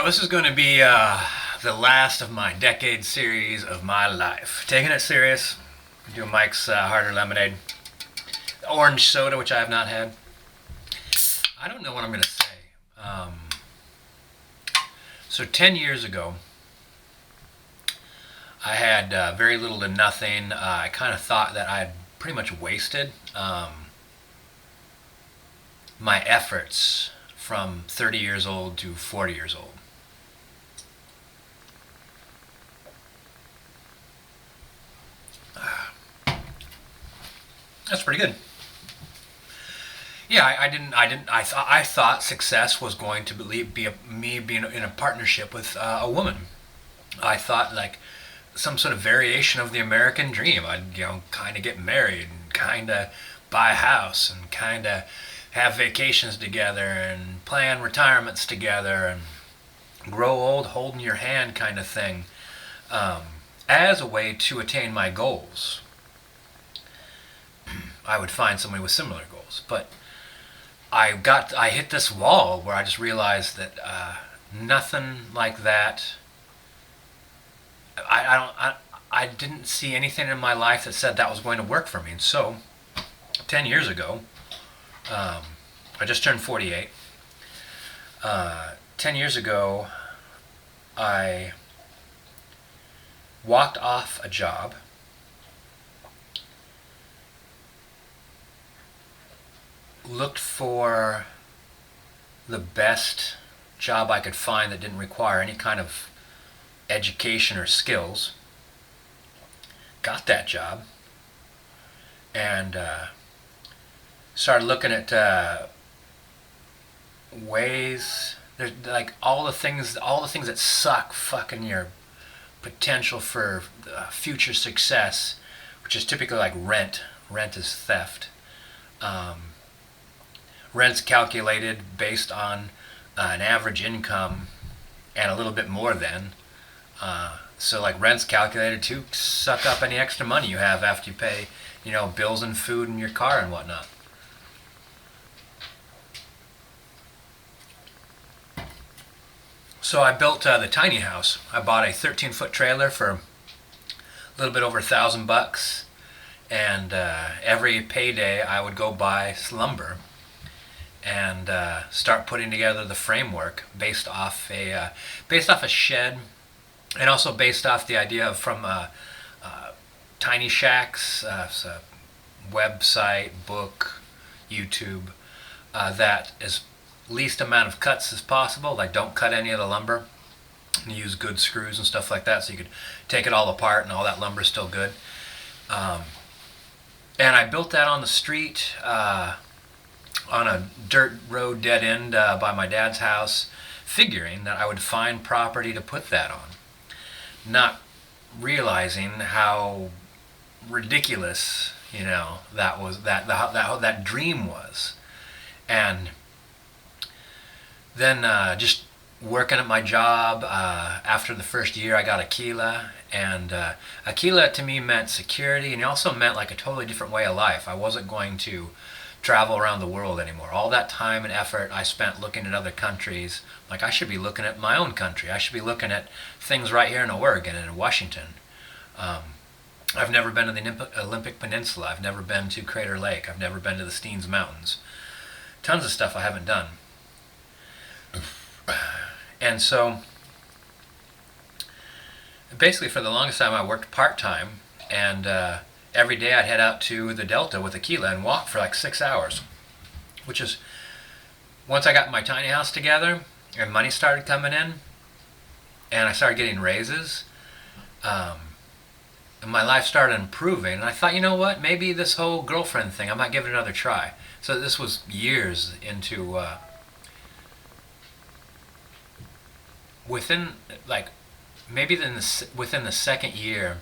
Well, this is going to be the last of my decade series of my life. Taking it serious. Doing Mike's Harder Lemonade. Orange soda, which I have not had. I don't know what I'm going to say. Um, so 10 years ago, I had very little to nothing. I kind of thought that I had pretty much wasted my efforts from 30 years old to 40 years old. That's pretty good. Yeah, I didn't. I didn't. I thought success was going to me being in a partnership with a woman. I thought like some sort of variation of the American dream. I'd kind of get married and kind of buy a house and kind of have vacations together and plan retirements together and grow old holding your hand kind of thing, um, as a way to attain my goals. I would find somebody with similar goals, but I hit this wall where I just realized that nothing like that. I didn't see anything in my life that said that was going to work for me. And so, 10 years ago, um, I just turned 48. 10 years ago, I walked off a job, looked for the best job I could find that didn't require any kind of education or skills, got that job, and started looking at ways. There's like all the things that suck fucking your potential for future success, which is typically like rent. Rent is theft. Um, Rent's calculated based on an average income and a little bit more than. So like rent's calculated to suck up any extra money you have after you pay, bills and food and your car and whatnot. So I built the tiny house. I bought a 13-foot trailer for a little bit over $1,000, and every payday I would go buy lumber and start putting together the framework based off a shed, and also based off the idea of from Tiny Shacks, so website, book, YouTube, that is least amount of cuts as possible. Like don't cut any of the lumber. And use good screws and stuff like that, so you could take it all apart and all that lumber is still good. Um, and I built that on the street, on a dirt road dead end by my dad's house, figuring that I would find property to put that on, not realizing how ridiculous that dream was. And then just working at my job, after the first year I got Aquila, and Aquila to me meant security, and it also meant like a totally different way of life. I wasn't going to travel around the world anymore. All that time and effort I spent looking at other countries, like I should be looking at my own country. I should be looking at things right here in Oregon and in Washington. Um, I've never been to the Olympic Peninsula. I've never been to Crater Lake. I've never been to the Steens Mountains. Tons of stuff I haven't done. And so, basically, for the longest time, I worked part time, and every day I'd head out to the Delta with Aquila and walk for like 6 hours, which is once I got my tiny house together and money started coming in, and I started getting raises, um, and my life started improving. And I thought, you know what? Maybe this whole girlfriend thing, I might give it another try. So this was years into. Within like maybe within the second year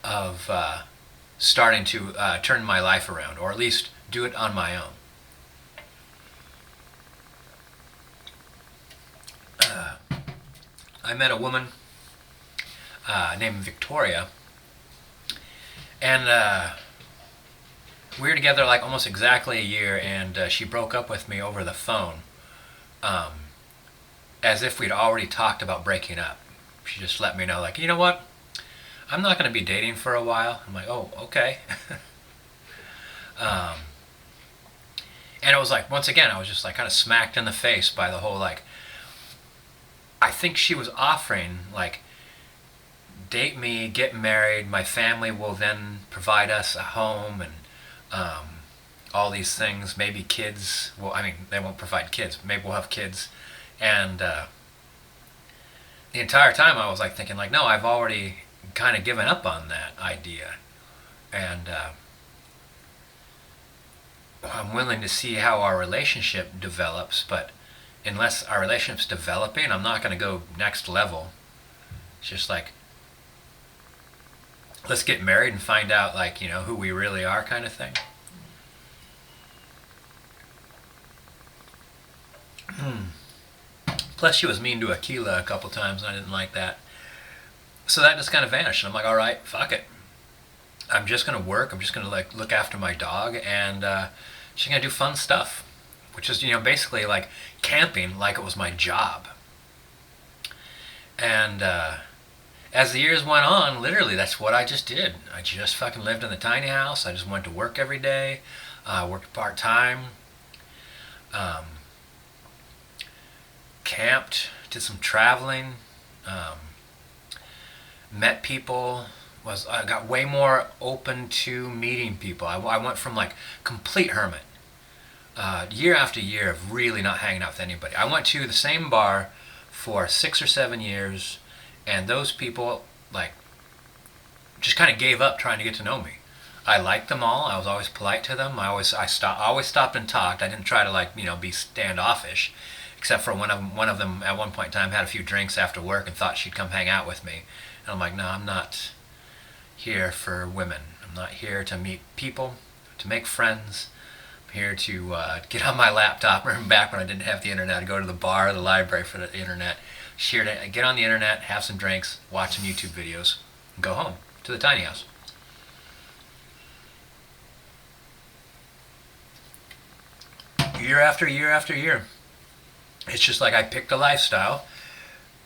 of starting to turn my life around, or at least do it on my own. I met a woman named Victoria, and we were together like almost exactly a year, and she broke up with me over the phone. Um, as if we'd already talked about breaking up. She just let me know, like, you know what? I'm not going to be dating for a while. I'm like, oh, okay. um, and it was like, once again, I was just like kind of smacked in the face by the whole, like, I think she was offering, like, date me, get married, my family will then provide us a home and all these things, maybe kids. Well, I mean, they won't provide kids. Maybe we'll have kids. And the entire time I was like thinking, like, no, I've already kind of given up on that idea. And I'm willing to see how our relationship develops, but unless our relationship's developing, I'm not going to go next level. It's just like, let's get married and find out, like, you know, who we really are, kind of thing. Plus, she was mean to Akila a couple times, and I didn't like that. So that just kind of vanished. And I'm like, all right, fuck it. I'm just gonna work. I'm just gonna like look after my dog, and she's gonna do fun stuff, which is, you know, basically like camping, like it was my job. And as the years went on, literally, that's what I just did. I just fucking lived in the tiny house. I just went to work every day. Worked part time. Um, Camped. Did some traveling. Met people. I got way more open to meeting people. I went from like complete hermit, year after year of really not hanging out with anybody. I went to the same bar for 6 or 7 years, and those people like just kind of gave up trying to get to know me. I liked them all. I was always polite to them. I always stopped and talked. I didn't try to, like, you know, be standoffish, except for one of them at one point in time had a few drinks after work and thought she'd come hang out with me. And I'm like, no, I'm not here for women. I'm not here to meet people, to make friends. I'm here to get on my laptop. Remember back when I didn't have the internet, I'd go to the bar or the library for the internet. Here to get on the internet, have some drinks, watch some YouTube videos, and go home to the tiny house. Year after year after year. It's just like I picked a lifestyle.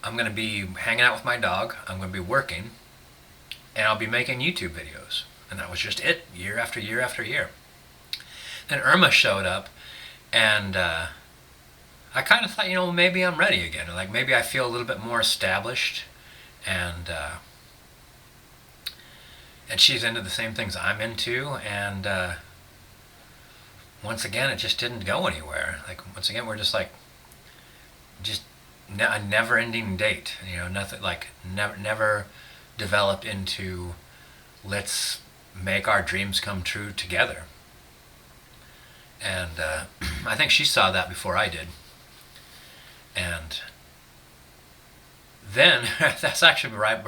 I'm going to be hanging out with my dog. I'm going to be working. And I'll be making YouTube videos. And that was just it, year after year after year. Then Irma showed up, and I kind of thought, you know, maybe I'm ready again. Like, maybe I feel a little bit more established. And she's into the same things I'm into. And once again, it just didn't go anywhere. Like, once again, we're just like, just a never-ending date. You know, nothing, like, never developed into, let's make our dreams come true together. And I think she saw that before I did. And then, that's actually right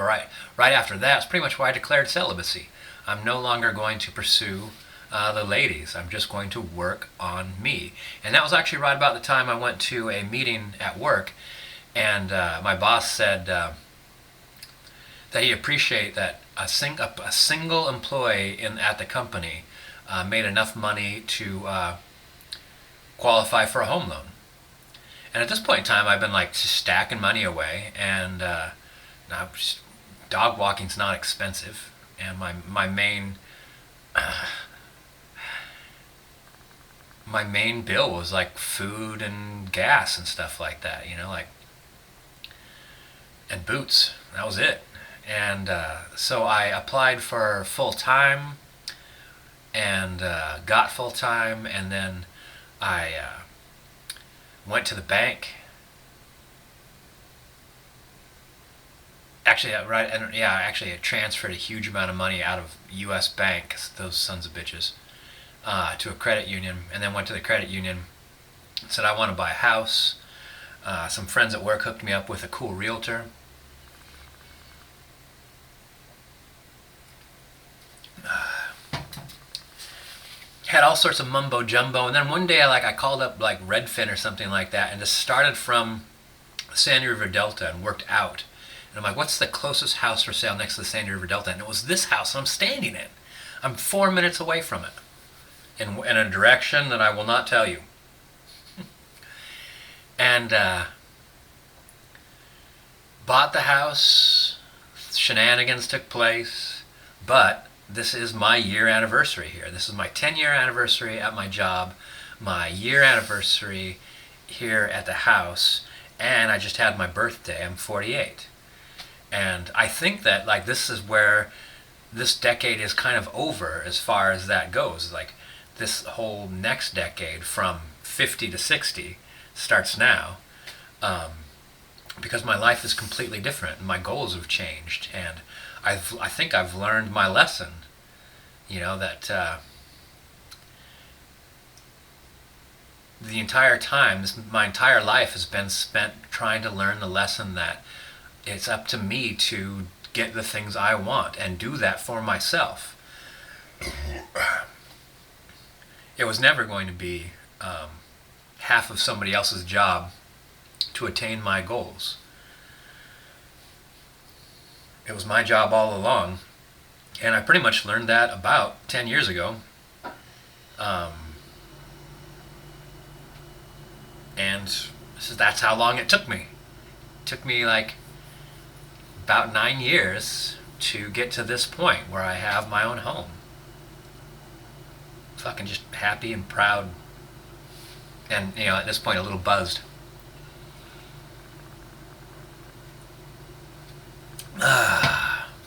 after that, it's pretty much why I declared celibacy. I'm no longer going to pursue the ladies. I'm just going to work on me. And that was actually right about the time I went to a meeting at work, and my boss said that he appreciated that a single employee at the company made enough money to qualify for a home loan. And at this point in time, I've been like just stacking money away, and now dog walking's not expensive, and my main my main bill was like food and gas and stuff like that, you know, like, and boots. That was it. And so I applied for full time and got full time, and then I went to the bank. Actually, I transferred a huge amount of money out of U.S. Bank, those sons of bitches, to a credit union, and then went to the credit union, said I want to buy a house. Some friends at work hooked me up with a cool realtor. Had all sorts of mumbo jumbo, and then one day I called up like Redfin or something like that, and just started from Sandy River Delta and worked out. And I'm like, what's the closest house for sale next to the Sandy River Delta? And it was this house I'm standing in. I'm 4 minutes away from it, in a direction that I will not tell you. And bought the house, shenanigans took place, but this is my year anniversary here. This is my 10-year anniversary at my job, my year anniversary here at the house, and I just had my birthday. I'm 48. And I think that like this is where this decade is kind of over as far as that goes. Like this whole next decade from 50 to 60 starts now. Because my life is completely different and my goals have changed, and I think I've learned my lesson, that the entire time, my entire life has been spent trying to learn the lesson that it's up to me to get the things I want and do that for myself. It was never going to be half of somebody else's job to attain my goals. It was my job all along, and I pretty much learned that about 10 years ago. And that's how long it took me. It took me like about 9 years to get to this point where I have my own home. Fucking just happy and proud, and at this point a little buzzed.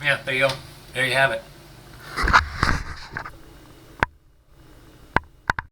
Yeah, there you go. There you have it.